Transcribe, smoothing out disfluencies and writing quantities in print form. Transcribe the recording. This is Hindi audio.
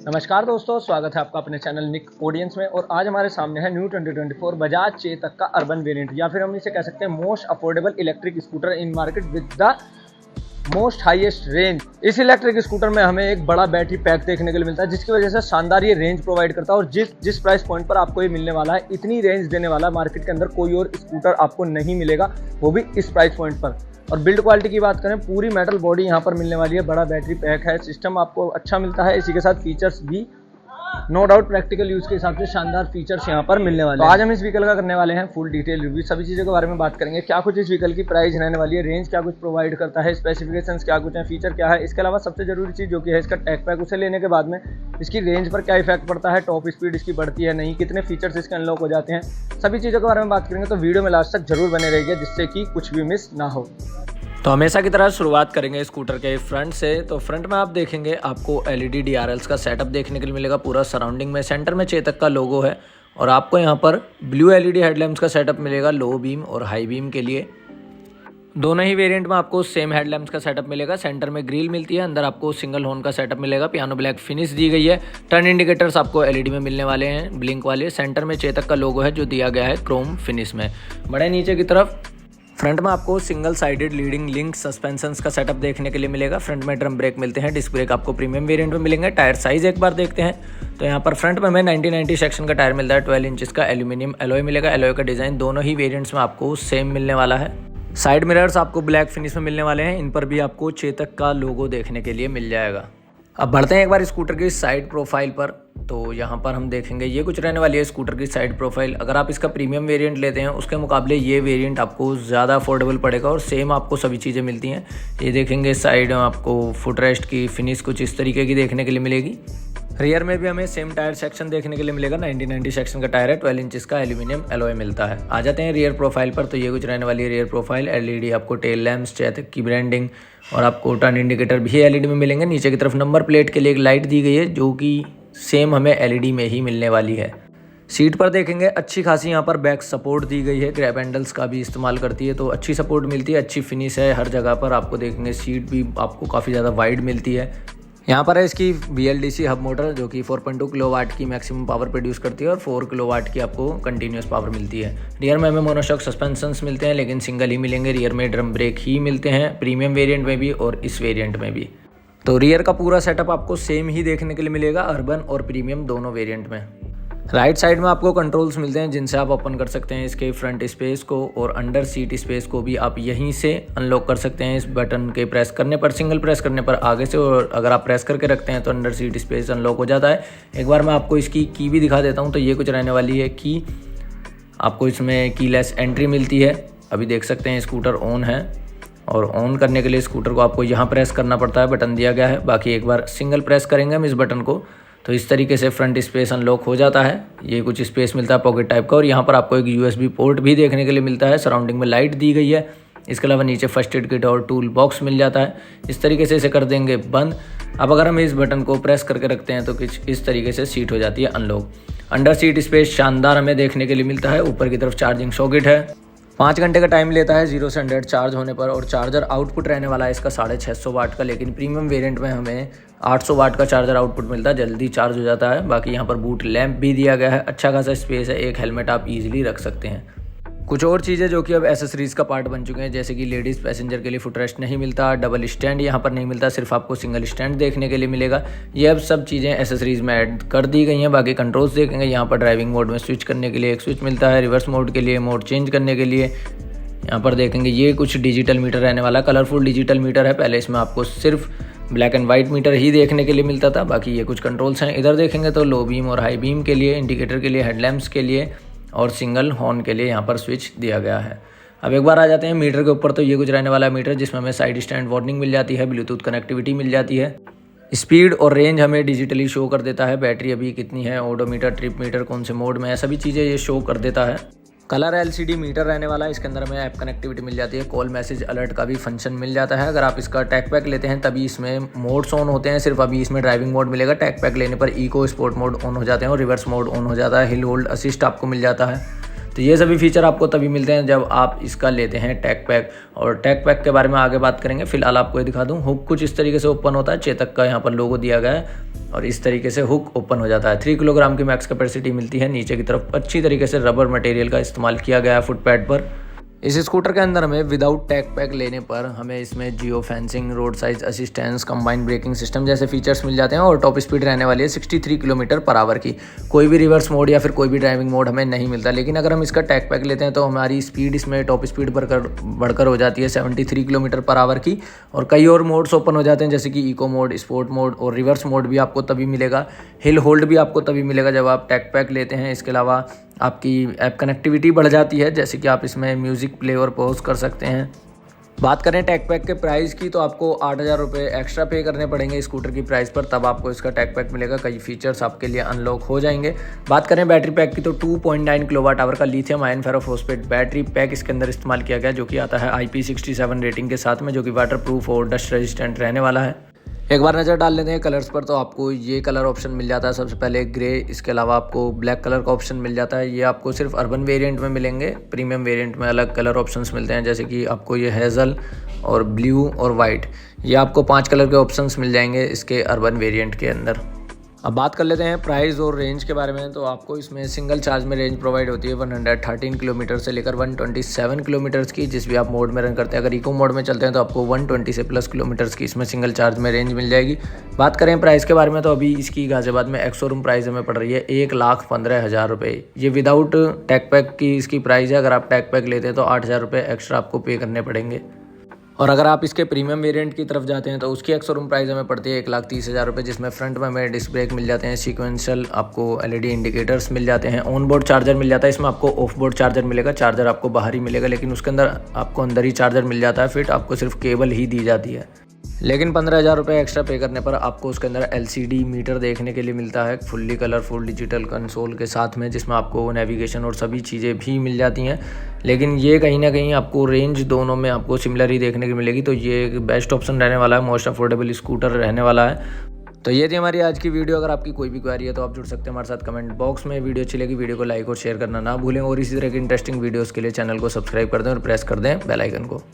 नमस्कार दोस्तों, स्वागत है आपका अपने चैनल निक ऑडियंस में। और आज हमारे सामने है न्यू 2024 बजाज चेतक का अर्बन वेरिएंट, या फिर हम इसे कह सकते हैं most affordable electric scooter in market with the most highest range. इस इलेक्ट्रिक स्कूटर में हमें एक बड़ा बैटरी पैक देखने के लिए मिलता है, जिसकी वजह से शानदार ये रेंज प्रोवाइड करता है। और जिस प्राइस पॉइंट पर आपको ये मिलने वाला है, इतनी रेंज देने वाला मार्केट के अंदर कोई और स्कूटर आपको नहीं मिलेगा, वो भी इस प्राइस पॉइंट पर। और बिल्ड क्वालिटी की बात करें, पूरी मेटल बॉडी यहाँ पर मिलने वाली है, बड़ा बैटरी पैक है, सिस्टम आपको अच्छा मिलता है, इसी के साथ फीचर्स भी नो डाउट प्रैक्टिकल यूज के हिसाब से शानदार फीचर्स यहाँ पर मिलने वाले हैं। तो आज हम इस व्हीकल का करने वाले हैं फुल डिटेल रिव्यू, सभी चीज़ों के बारे में बात करेंगे। क्या कुछ इस व्हीकल की प्राइस रहने वाली है, रेंज क्या कुछ प्रोवाइड करता है, स्पेसिफिकेशंस क्या कुछ है, फीचर क्या है। इसके अलावा सबसे जरूरी चीज़ जो कि है इसका टैग पैक, उसे लेने के बाद में इसकी रेंज पर क्या इफेक्ट पड़ता है, टॉप स्पीड इसकी बढ़ती है नहीं, कितने फीचर्स इसके अनलॉक हो जाते हैं, सभी चीज़ों के बारे में बात करेंगे। तो वीडियो में लास्ट तक जरूर बने रहिए, जिससे कि कुछ भी मिस ना हो। तो हमेशा की तरह शुरुआत करेंगे स्कूटर के फ्रंट से। तो फ्रंट में आप देखेंगे आपको LED DRLs का सेटअप देखने के लिए मिलेगा पूरा सराउंडिंग में। सेंटर में चेतक का लोगो है और आपको यहाँ पर ब्लू LED हेडलैम्प्स का सेटअप मिलेगा लो बीम और हाई बीम के लिए। दोनों ही वेरिएंट में आपको सेम हेडलैम्प्स का सेटअप मिलेगा। सेंटर में ग्रिल मिलती है, अंदर आपको सिंगल हॉर्न का सेटअप मिलेगा, पियानो ब्लैक फिनिश दी गई है। टर्न इंडिकेटर्स आपको LED में मिलने वाले हैं, ब्लिंक वाले। सेंटर में चेतक का लोगो है जो दिया गया है क्रोम फिनिश में। बड़े नीचे की तरफ फ्रंट में आपको single sided leading link suspensions का सेटअप देखने के लिए मिलेगा। फ्रंट में ड्रम ब्रेक मिलते हैं, डिस्क ब्रेक आपको प्रीमियम वेरिएंट में मिलेंगे। टायर साइज एक बार देखते हैं तो यहाँ पर फ्रंट में हमें 90/90 सेक्शन का टायर मिलता है, 12 इंचेस का एल्यूमिनियम एलॉय मिलेगा। एलॉय का डिजाइन दोनों ही वेरिएंट्स में आपको सेम मिलने वाला है। साइड मिरर्स आपको ब्लैक फिनिश में मिलने वाले हैं, इन पर भी आपको चेतक का लोगो देखने के लिए मिल जाएगा। अब बढ़ते हैं एक बार स्कूटर की साइड प्रोफाइल पर। तो यहाँ पर हम देखेंगे ये कुछ रहने वाली है स्कूटर की साइड प्रोफाइल। अगर आप इसका प्रीमियम वेरिएंट लेते हैं उसके मुकाबले ये वेरिएंट आपको ज़्यादा अफोर्डेबल पड़ेगा और सेम आपको सभी चीज़ें मिलती हैं। ये देखेंगे साइड में आपको फुटरेस्ट की फिनिश कुछ इस तरीके की देखने के लिए मिलेगी। रियर में भी हमें सेम टायर सेक्शन देखने के लिए मिलेगा, 90/90 सेक्शन का टायर है, 12 इंचेस का एल्यूमिनियम एलॉय मिलता है। आ जाते हैं रियर प्रोफाइल पर। तो ये कुछ रहने वाली है रियर प्रोफाइल। LED आपको टेल लैम्प्स, चेतक की ब्रांडिंग और आपको टर्न इंडिकेटर भी LED में मिलेंगे। नीचे की तरफ नंबर प्लेट के लिए एक लाइट दी गई है जो कि सेम हमें LED में ही मिलने वाली है। सीट पर देखेंगे अच्छी खासी यहाँ पर बैक सपोर्ट दी गई है, ग्रैब हैंडल्स का भी इस्तेमाल करती है तो अच्छी सपोर्ट मिलती है, अच्छी फिनिश है हर जगह पर। आपको देखेंगे सीट भी आपको काफ़ी ज़्यादा वाइड मिलती है। यहाँ पर है इसकी BLDC हब मोटर जो कि 4.2 किलोवाट की मैक्सिमम पावर प्रोड्यूस करती है और 4 किलोवाट की आपको कंटिन्यूस पावर मिलती है। रियर में हमें मोनोशॉक सस्पेंशंस मिलते हैं, लेकिन सिंगल ही मिलेंगे। रियर में ड्रम ब्रेक ही मिलते हैं, प्रीमियम वेरिएंट में भी और इस वेरिएंट में भी। तो रियर का पूरा सेटअप आपको सेम ही देखने के लिए मिलेगा, अर्बन और प्रीमियम दोनों वेरिएंट में। राइट साइड में आपको कंट्रोल्स मिलते हैं जिनसे आप ओपन कर सकते हैं इसके फ्रंट स्पेस को, और अंडर सीट स्पेस को भी आप यहीं से अनलॉक कर सकते हैं इस बटन के प्रेस करने पर। सिंगल प्रेस करने पर आगे से, और अगर आप प्रेस करके रखते हैं तो अंडर सीट स्पेस अनलॉक हो जाता है। एक बार मैं आपको इसकी की भी दिखा देता हूँ। तो ये कुछ रहने वाली है की, आपको इसमें कीलेस एंट्री मिलती है। अभी देख सकते हैं स्कूटर ऑन है और ऑन करने के लिए स्कूटर को आपको यहाँ प्रेस करना पड़ता है, बटन दिया गया है। बाकी एक बार सिंगल प्रेस करेंगे हम इस बटन को तो इस तरीके से फ्रंट स्पेस अनलॉक हो जाता है। ये कुछ स्पेस मिलता है पॉकेट टाइप का, और यहाँ पर आपको एक USB पोर्ट भी देखने के लिए मिलता है। सराउंडिंग में लाइट दी गई है। इसके अलावा नीचे फर्स्ट एड किट और टूल बॉक्स मिल जाता है। इस तरीके से इसे कर देंगे बंद। अब अगर हम इस बटन को प्रेस करके रखते हैं तो कुछ इस तरीके से सीट हो जाती है अनलॉक। अंडर सीट स्पेस शानदार हमें देखने के लिए मिलता है। ऊपर की तरफ चार्जिंग सॉकेट है, 5 घंटे का टाइम लेता है 0 से 100 चार्ज होने पर, और चार्जर आउटपुट रहने वाला है इसका 650 वाट का। लेकिन प्रीमियम वेरिएंट में हमें 800 वाट का चार्जर आउटपुट मिलता है, जल्दी चार्ज हो जाता है। बाकी यहाँ पर बूट लैंप भी दिया गया है, अच्छा खासा स्पेस है, एक हेलमेट आप इजीली रख सकते हैं। कुछ और चीज़ें जो कि अब एसेसरीज़ का पार्ट बन चुके हैं, जैसे कि लेडीज़ पैसेंजर के लिए फुटरेस्ट नहीं मिलता, डबल स्टैंड यहाँ पर नहीं मिलता, सिर्फ आपको सिंगल स्टैंड देखने के लिए मिलेगा। ये अब सब चीज़ें एसेसरीज़ में ऐड कर दी गई हैं। बाकी कंट्रोल्स देखेंगे, यहाँ पर ड्राइविंग मोड में स्विच करने के लिए एक स्विच मिलता है, रिवर्स मोड के लिए, मोड चेंज करने के लिए। यहाँ पर देखेंगे ये कुछ डिजिटल मीटर रहने वाला, कलरफुल डिजिटल मीटर है। पहले इसमें आपको सिर्फ ब्लैक एंड वाइट मीटर ही देखने के लिए मिलता था। बाकी ये कुछ कंट्रोल्स हैं। इधर देखेंगे तो लो बीम और हाई बीम के लिए, इंडिकेटर के लिए, हेडलैम्प्स के लिए और सिंगल हॉर्न के लिए यहाँ पर स्विच दिया गया है। अब एक बार आ जाते हैं मीटर के ऊपर। तो ये कुछ रहने वाला मीटर जिसमें हमें साइड स्टैंड वार्निंग मिल जाती है, ब्लूटूथ कनेक्टिविटी मिल जाती है, स्पीड और रेंज हमें डिजिटली शो कर देता है, बैटरी अभी कितनी है, ओडोमीटर, ट्रिप मीटर कौन से मोड में है, सभी चीज़ें ये शो कर देता है। कलर LCD मीटर रहने वाला है। इसके अंदर हमें ऐप कनेक्टिविटी मिल जाती है, कॉल मैसेज अलर्ट का भी फंक्शन मिल जाता है। अगर आप इसका टैग पैक लेते हैं तभी इसमें मोड्स ऑन होते हैं, सिर्फ अभी इसमें ड्राइविंग मोड मिलेगा। टैग पैक लेने पर इको स्पोर्ट मोड ऑन हो जाते हैं और रिवर्स मोड ऑन हो जाता है, हिल होल्ड असिस्ट आपको मिल जाता है। तो ये सभी फीचर आपको तभी मिलते हैं जब आप इसका लेते हैं टैग पैक। और टैग पैक के बारे में आगे बात करेंगे, फिलहाल आपको ये दिखा दूँ। हुक कुछ इस तरीके से ओपन होता है, चेतक का यहाँ पर लोगो दिया गया है और इस तरीके से हुक ओपन हो जाता है। 3 किलोग्राम की मैक्स कैपेसिटी मिलती है। नीचे की तरफ अच्छी तरीके से रबर मटेरियल का इस्तेमाल किया गया है फुट पैड पर। इस स्कूटर के अंदर हमें विदाउट टैग पैक लेने पर हमें इसमें geo fencing, road size assistance, combined braking system जैसे फीचर्स मिल जाते हैं और टॉप स्पीड रहने वाली है 63 किलोमीटर पर आवर की। कोई भी रिवर्स मोड या फिर कोई भी ड्राइविंग मोड हमें नहीं मिलता, लेकिन अगर हम इसका टैग पैक लेते हैं तो हमारी स्पीड इसमें टॉप स्पीड बढ़कर हो जाती है 73 किलोमीटर पर आवर की। और कई और मोड्स ओपन हो जाते हैं जैसे कि इको मोड, स्पोर्ट मोड और रिवर्स मोड भी आपको तभी मिलेगा। हिल होल्ड भी आपको तभी मिलेगा जब आप टैग पैक लेते हैं। इसके अलावा आपकी ऐप कनेक्टिविटी बढ़ जाती है, जैसे कि आप इसमें म्यूज़िक प्ले और पॉज कर सकते हैं। बात करें टैग पैक के प्राइस की तो आपको 8,000 रुपये एक्स्ट्रा पे करने पड़ेंगे स्कूटर की प्राइस पर, तब आपको इसका टैग पैक मिलेगा। कई फीचर्स आपके लिए अनलॉक हो जाएंगे। बात करें बैटरी पैक की तो 2.9 किलोवाट आवर का लिथियम आयन फेरोफॉस्फेट बैटरी पैक इसके अंदर इस्तेमाल किया गया, जो कि आता है IP67 रेटिंग के साथ में, जो कि वाटर प्रूफ और डस्ट रेजिस्टेंट रहने वाला है। एक बार नज़र डाल लेते हैं कलर्स पर तो आपको ये कलर ऑप्शन मिल जाता है। सबसे पहले ग्रे, इसके अलावा आपको ब्लैक कलर का ऑप्शन मिल जाता है। ये आपको सिर्फ अर्बन वेरिएंट में मिलेंगे। प्रीमियम वेरिएंट में अलग कलर ऑप्शंस मिलते हैं, जैसे कि आपको ये हेज़ल और ब्लू और वाइट, ये आपको 5 कलर के ऑप्शंस मिल जाएंगे इसके अर्बन वेरिएंट के अंदर। अब बात कर लेते हैं प्राइस और रेंज के बारे में। तो आपको इसमें सिंगल चार्ज में रेंज प्रोवाइड होती है 113 किलोमीटर से लेकर 127 किलोमीटर्स की, जिस भी आप मोड में रन करते हैं। अगर इको मोड में चलते हैं तो आपको 120 से प्लस किलोमीटर्स की इसमें सिंगल चार्ज में रेंज मिल जाएगी। बात करें प्राइस के बारे में तो अभी इसकी गाजियाबाद में एक्स शोरूम प्राइस हमें पड़ रही है 1,15,000 रुपये। ये विदाउट टैग पैक की इसकी प्राइस है। अगर आप टैग पैक लेते हैं तो 8,000 रुपये एक्स्ट्रा आपको पे करने पड़ेंगे। और अगर आप इसके प्रीमियम वेरिएंट की तरफ जाते हैं तो उसकी एक्स शोरूम प्राइस हमें पड़ती है 1,30,000 रुपये, जिसमें फ्रंट में हमें डिस्क ब्रेक मिल जाते हैं, सीक्वेंशियल आपको LED इंडिकेटर्स मिल जाते हैं, ऑन बोर्ड चार्जर मिल जाता है। इसमें आपको ऑफ बोर्ड चार्जर मिलेगा, चार्जर आपको बाहर ही मिलेगा, लेकिन उसके अंदर आपको अंदर ही चार्जर मिल जाता है फिट, आपको सिर्फ केबल ही दी जाती है। लेकिन 15,000 रुपये एक्स्ट्रा पे करने पर आपको उसके अंदर LCD मीटर देखने के लिए मिलता है, फुल्ली कलरफुल डिजिटल कंसोल के साथ में, जिसमें आपको नेविगेशन और सभी चीज़ें भी मिल जाती हैं। लेकिन ये कहीं ना कहीं आपको रेंज दोनों में आपको सिमिलर ही देखने की मिलेगी, तो ये एक बेस्ट ऑप्शन रहने वाला है, मोस्ट अफोर्डेबल स्कूटर रहने वाला है। तो ये थी हमारी आज की वीडियो। अगर आपकी कोई भी क्वेरी है तो आप जुड़ सकते हैं हमारे साथ कमेंट बॉक्स में। वीडियो अच्छी लगी वीडियो को लाइक और शेयर करना ना भूलें, और इसी तरह की इंटरेस्टिंग वीडियोज़ के लिए चैनल को सब्सक्राइब कर दें और प्रेस कर दें बेल आइकन को।